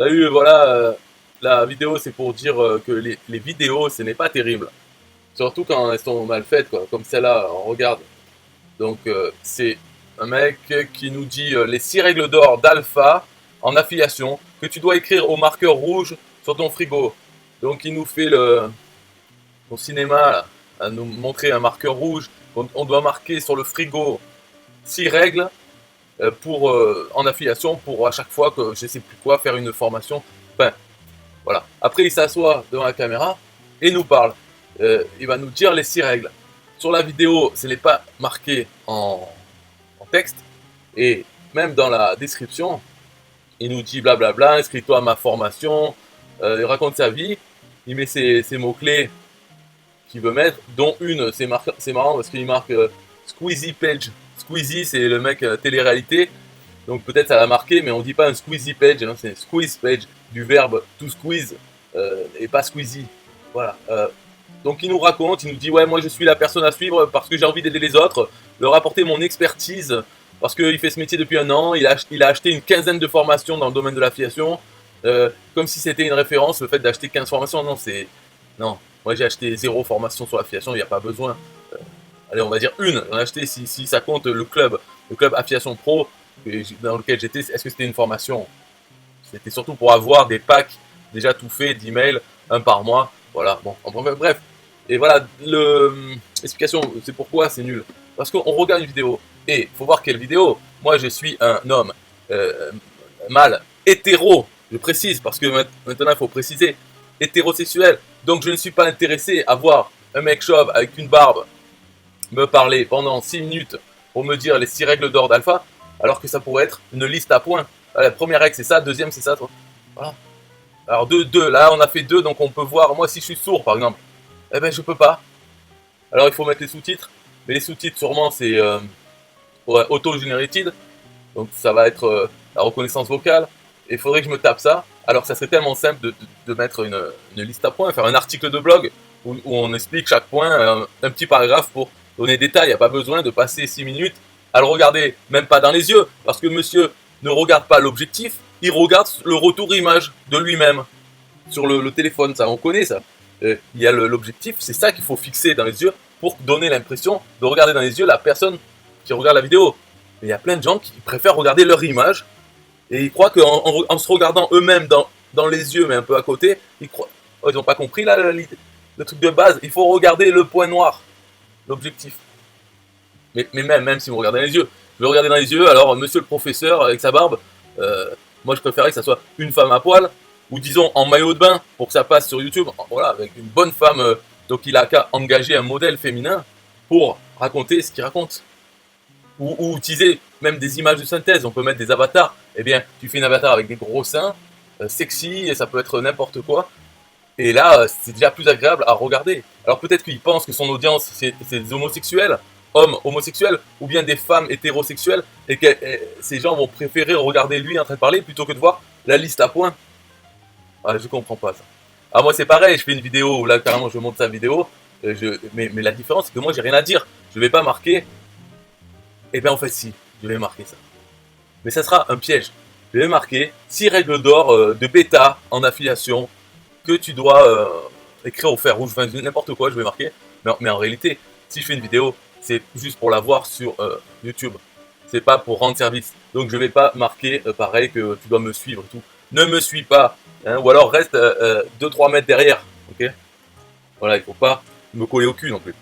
Salut, voilà, la vidéo c'est pour dire que les vidéos ce n'est pas terrible. Surtout quand elles sont mal faites, quoi, comme celle-là, on regarde. Donc c'est un mec qui nous dit les 6 règles d'or d'Alpha en affiliation que tu dois écrire au marqueur rouge sur ton frigo. Donc il nous fait au cinéma là, à nous montrer un marqueur rouge. On doit marquer sur le frigo 6 règles en affiliation pour à chaque fois que je sais plus quoi faire une formation. Enfin, voilà. Après, il s'assoit devant la caméra et nous parle. Il va nous dire les 6 règles. Sur la vidéo, ce n'est pas marqué en texte. Et même dans la description, il nous dit blablabla, inscris-toi à ma formation. Il raconte sa vie. Il met ses mots-clés qu'il veut mettre, dont une, c'est marrant parce qu'il marque Squeezie Page. Squeezie, c'est le mec télé-réalité. Donc peut-être ça l'a marqué, mais on dit pas un squeezy page, hein, c'est un squeeze page, du verbe to squeeze, et pas squeezy. Voilà. Donc il nous raconte, il nous dit ouais, moi je suis la personne à suivre parce que j'ai envie d'aider les autres, leur apporter mon expertise, parce qu'il fait ce métier depuis un an, il a acheté une quinzaine de formations dans le domaine de l'affiliation, comme si c'était une référence, le fait d'acheter 15 formations, non, c'est... Non, moi j'ai acheté 0 formation sur l'affiliation, il n'y a pas besoin. Allez, on va dire une, on a acheté si ça compte le club Affiliation Pro, dans lequel j'étais, est-ce que c'était une formation? C'était surtout pour avoir des packs déjà tout faits d'emails, un par mois. Voilà, bon, bref. Et voilà, l'explication, c'est pourquoi c'est nul. Parce qu'on regarde une vidéo, et il faut voir quelle vidéo. Moi, je suis un homme mâle, hétéro, je précise, parce que maintenant, il faut préciser, hétérosexuel. Donc, je ne suis pas intéressé à voir un mec chauve avec une barbe me parler pendant 6 minutes pour me dire les 6 règles d'or d'Alpha, alors que ça pourrait être une liste à points. La première règle c'est ça, deuxième c'est ça. Voilà. Alors deux, là on a fait 2, donc on peut voir, moi si je suis sourd par exemple, eh ben je peux pas. Alors il faut mettre les sous-titres, mais les sous-titres sûrement c'est auto-generated, donc ça va être la reconnaissance vocale, et il faudrait que je me tape ça, alors ça serait tellement simple de mettre une liste à points, faire un article de blog où on explique chaque point, un petit paragraphe pour donner des détails, il n'y a pas besoin de passer 6 minutes à le regarder, même pas dans les yeux, parce que monsieur ne regarde pas l'objectif, il regarde le retour image de lui-même sur le téléphone, ça on connaît ça. Il y a l'objectif, c'est ça qu'il faut fixer dans les yeux pour donner l'impression de regarder dans les yeux la personne qui regarde la vidéo. Mais il y a plein de gens qui préfèrent regarder leur image et ils croient qu'en se regardant eux-mêmes dans les yeux, mais un peu à côté, ils n'ont pas compris là, le truc de base. Il faut regarder le point noir, l'objectif. Mais même si vous regardez dans les yeux, je veux regarder dans les yeux, alors monsieur le professeur avec sa barbe, moi je préférais que ça soit une femme à poil, ou disons en maillot de bain, pour que ça passe sur YouTube, voilà, avec une bonne femme, donc il a qu'à engager un modèle féminin pour raconter ce qu'il raconte. Ou utiliser même des images de synthèse, on peut mettre des avatars, eh bien tu fais un avatar avec des gros seins, sexy, et ça peut être n'importe quoi, et là c'est déjà plus agréable à regarder. Alors peut-être qu'il pense que son audience c'est des homosexuels, hommes homosexuels, ou bien des femmes hétérosexuelles, et que ces gens vont préférer regarder lui en train de parler plutôt que de voir la liste à points. Ah, je comprends pas ça. Ah, moi c'est pareil, je fais une vidéo où là carrément je monte sa vidéo, mais la différence c'est que moi j'ai rien à dire. Je vais pas marquer, et bien en fait si, je vais marquer ça. Mais ça sera un piège. Je vais marquer 6 règles d'or de bêta en affiliation que tu dois écrire au fer rouge, enfin n'importe quoi je vais marquer. Mais en réalité, si je fais une vidéo, c'est juste pour la voir sur YouTube. C'est pas pour rendre service. Donc je vais pas marquer pareil que tu dois me suivre et tout. Ne me suis pas. Hein, ou alors reste 2-3 mètres derrière. Ok. Voilà, il faut pas me coller au cul non plus.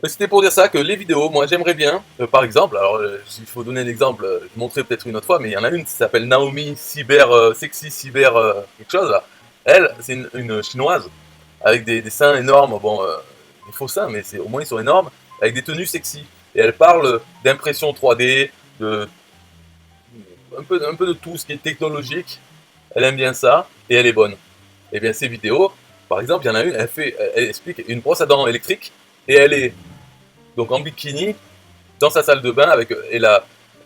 C'était pour dire ça que les vidéos, moi j'aimerais bien, par exemple, alors s'il faut donner un exemple, je montrerai peut-être une autre fois, mais il y en a une qui s'appelle Naomi Sexy Cyber quelque chose là. Elle, c'est une chinoise, avec des seins énormes, bon, des faux seins, mais au moins ils sont énormes, avec des tenues sexy. Et elle parle d'impression 3D, un peu de tout ce qui est technologique, elle aime bien ça, et elle est bonne. Et bien ces vidéos, par exemple, il y en a une, elle explique une brosse à dents électrique, et elle est donc en bikini dans sa salle de bain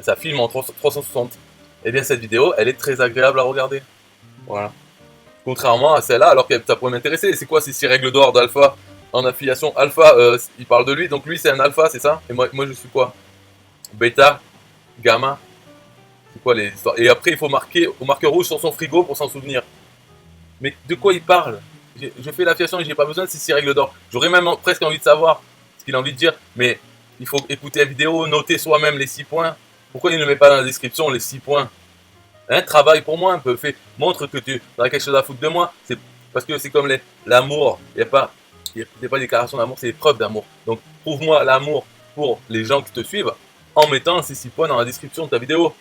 ça filme en 360. Et bien cette vidéo, elle est très agréable à regarder. Voilà. Contrairement à celle-là, alors que ça pourrait m'intéresser. C'est quoi ces 6 règles d'or d'Alpha en affiliation? Alpha, il parle de lui, donc lui c'est un alpha, c'est ça? Et moi je suis quoi? Bêta? Gamma? C'est quoi les histoires? Et après, il faut marquer au marqueur rouge sur son frigo pour s'en souvenir. Mais de quoi il parle? Je fais l'affiliation et j'ai pas besoin de ces 6 règles d'or. J'aurais même presque envie de savoir ce qu'il a envie de dire, mais il faut écouter la vidéo, noter soi-même les 6 points. Pourquoi il ne met pas dans la description les 6 points? Hein, travaille pour moi un peu, montre que tu as quelque chose à foutre de moi. C'est parce que c'est comme l'amour, il n'y a pas déclaration d'amour, c'est épreuve d'amour. Donc prouve-moi l'amour pour les gens qui te suivent en mettant ces 6 points dans la description de ta vidéo.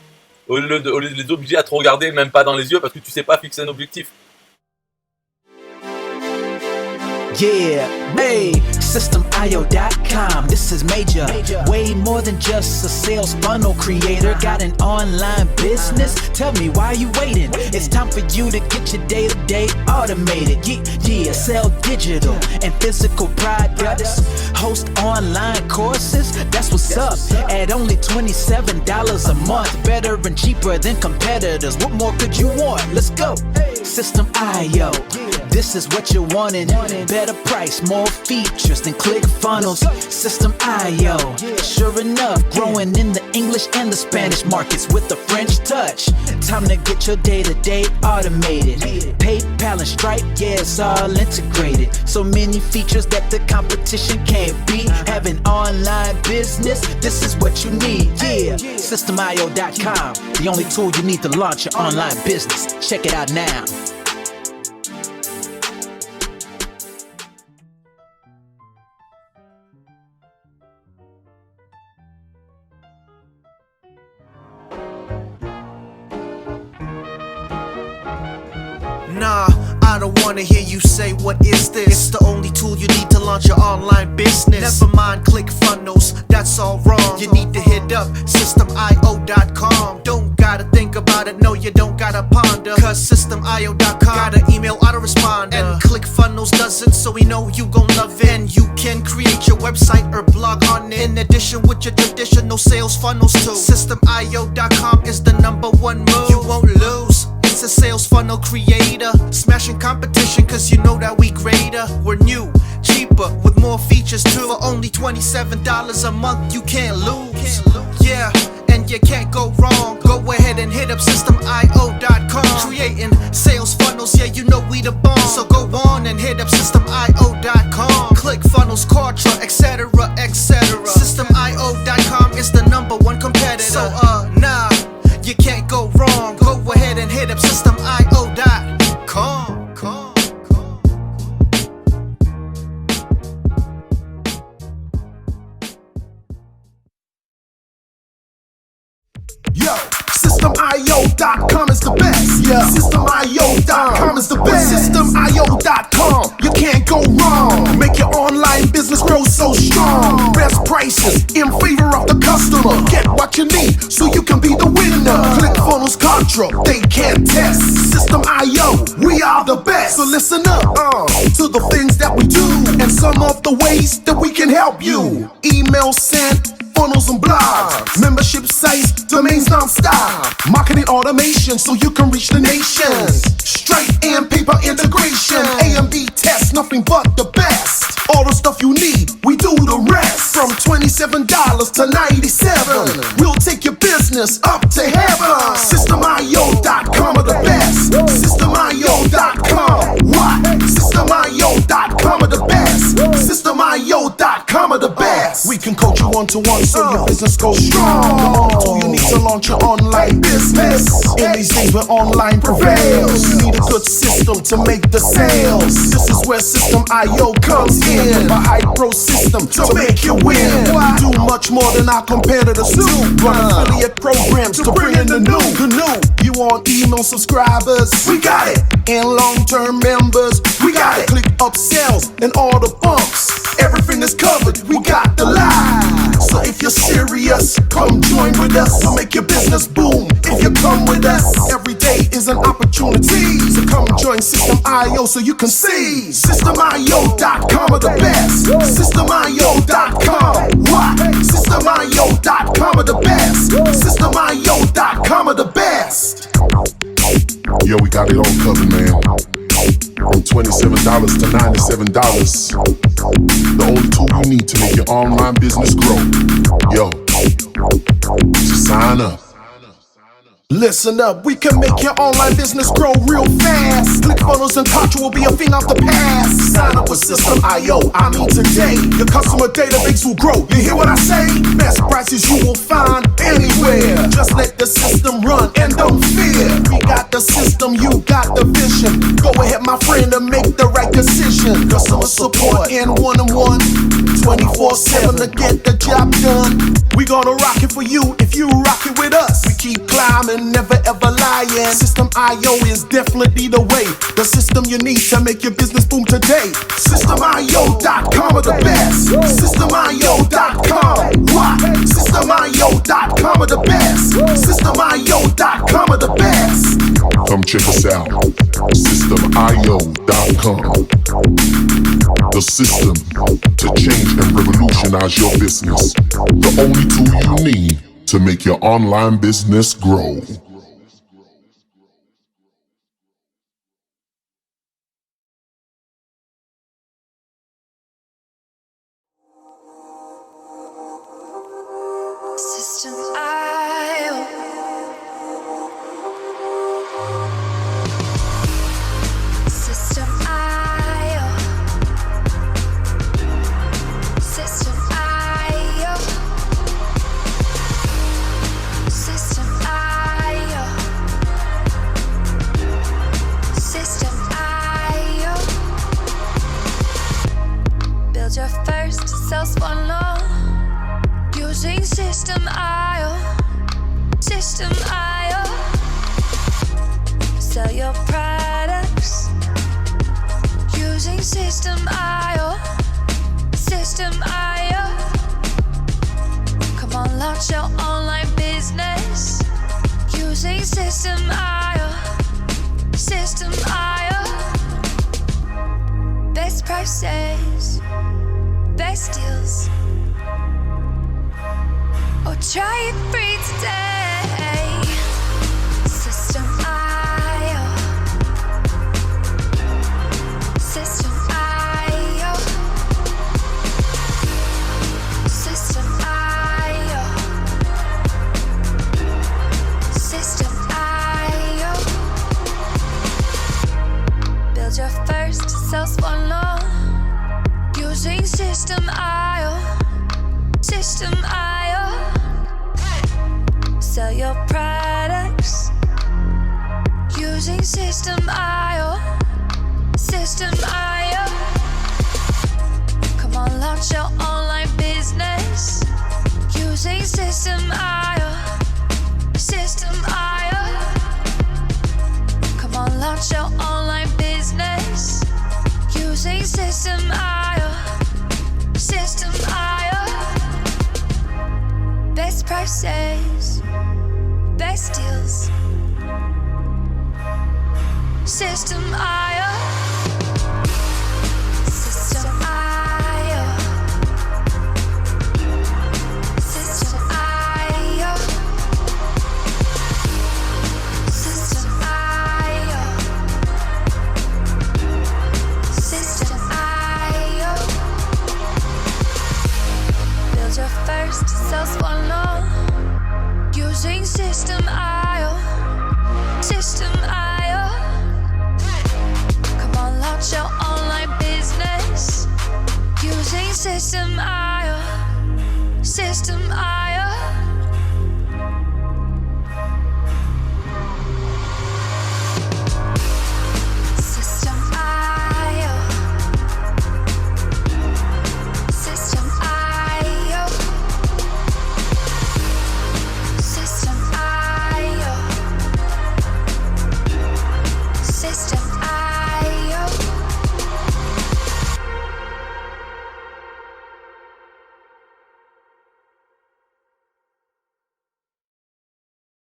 Au lieu de les obliger à te regarder, même pas dans les yeux, parce que tu sais pas fixer un objectif. Yeah, hey, SystemIO.com, this is major. Way more than just a sales funnel creator. Got an online business? Tell me, why are you waiting? It's time for you to get your day-to-day automated. Yeah, sell digital and physical products. Host online courses, that's what's up. At only $27 a month. Better and cheaper than competitors. What more could you want? Let's go. System.io, this is what you're wanting. Better price, more features than ClickFunnels. System.io, sure enough, growing in the English and the Spanish markets with the French touch. Time to get your day-to-day automated. PayPal and Stripe, yeah, it's all integrated. So many features that the competition can't beat. Have an online business, this is what you need. Yeah, SystemIO.com, the only tool you need to launch your online business. Check it out now. Nah, I don't wanna hear you say what is this. It's the only tool you need to launch your online business. Never mind ClickFunnels, that's all wrong. You need to hit up SystemIO.com. Don't gotta think about it, no you don't gotta ponder. Cause SystemIO.com got an email autoresponder. And ClickFunnels doesn't, so we know you gon' love it. And you can create your website or blog on it. In addition with your traditional sales funnels too. SystemIO.com is the #1 move. You won't lose. It's a sales funnel creator, smashing competition cause you know that we greater. We're new, cheaper, with more features too. For only $27 a month, you can't lose. Yeah, and you can't go wrong. Go ahead and hit up SystemIO.com. Creating sales funnels, yeah, you know we the bomb. So go on and hit up SystemIO.com. ClickFunnels, Quatra, etc, etc. SystemIO.com is the #1 competitor. So nah, you can't go wrong. Go ahead and hit up SystemIO.com. Yo, SystemIO.com is the best. Yeah, SystemIO.com is the best. SystemIO.com, you can't go wrong. Make your online business grow so strong. Best prices in favor of the customer. Get what you need so you can be the winner. ClickFunnels, Contra, they can't test. System.io, we are the best. So listen up to the things that we do and some of the ways that we can help you. Email sent, funnels and blogs, membership sites, domains non-stop, marketing automation so you can reach the nations. Stripe and paper integration, A and B tests, nothing but the best. All the stuff you need, we do the rest. From $27 to $97, we'll take your business up to heaven. SystemIO.com are the best. SystemIO.com, what? SystemIO.com are the best. SystemIO.com are the best. We can coach you one-to-one so your business goes strong. The only tool you need to launch your online business. In these days where online prevails, you need a good system to make the sales. This is where System.io comes in. A high-pro system to make you win. We do much more than our competitors do. Run affiliate programs to bring in the new. You want email subscribers? We got it. And long-term members? We got it. Click upsells and all the bumps. Everything is covered. We got the line. So if you're serious, come join with us to make your business boom. If you come with us, every day is an opportunity. So come join System.io so you can see. System.io.com are the best. System.io.com, what? System.io.com are the best. System.io.com are the best. Yo, we got it all covered, man. From $27 to $97. The only tool you need to make your online business grow. Yo, just sign up. Listen up, we can make your online business grow real fast. ClickFunnels and Contra will be a thing of the past. Sign up with System.io, I mean today. Your customer database will grow, you hear what I say? Best prices you will find anywhere. Just let the system run and don't fear. We got the system, you got the vision. Go ahead my friend and make the right decision. Customer support in one-on-one, 24/7 to get the job done. We gonna rock it for you if you rock it with us. We keep climbing, never ever lying. System.io is definitely the way. The system you need to make your business boom today. System.io.com are the best. System.io.com. What? System.io.com are the best. System.io.com are the best. Come check us out. System.io.com. The system to change and revolutionize your business. The only tool you need to make your online business grow. System.io. System.io. System.io. System.io. System.io. Build your first sales funnel using System.io. System.io. Sell your products using System.io. System.io. Come on, launch your online business using System.io. System.io. Best prices, best deals. Or try it free today. System.io. System.io. System.io. System.io. Build your first sales funnel using System.io. System.io. Sell your products using System.io. System.io. Come on, launch your online business using System.io. System.io. Come on, launch your online business using System.io. System.io. Best prices, best deals. System.io.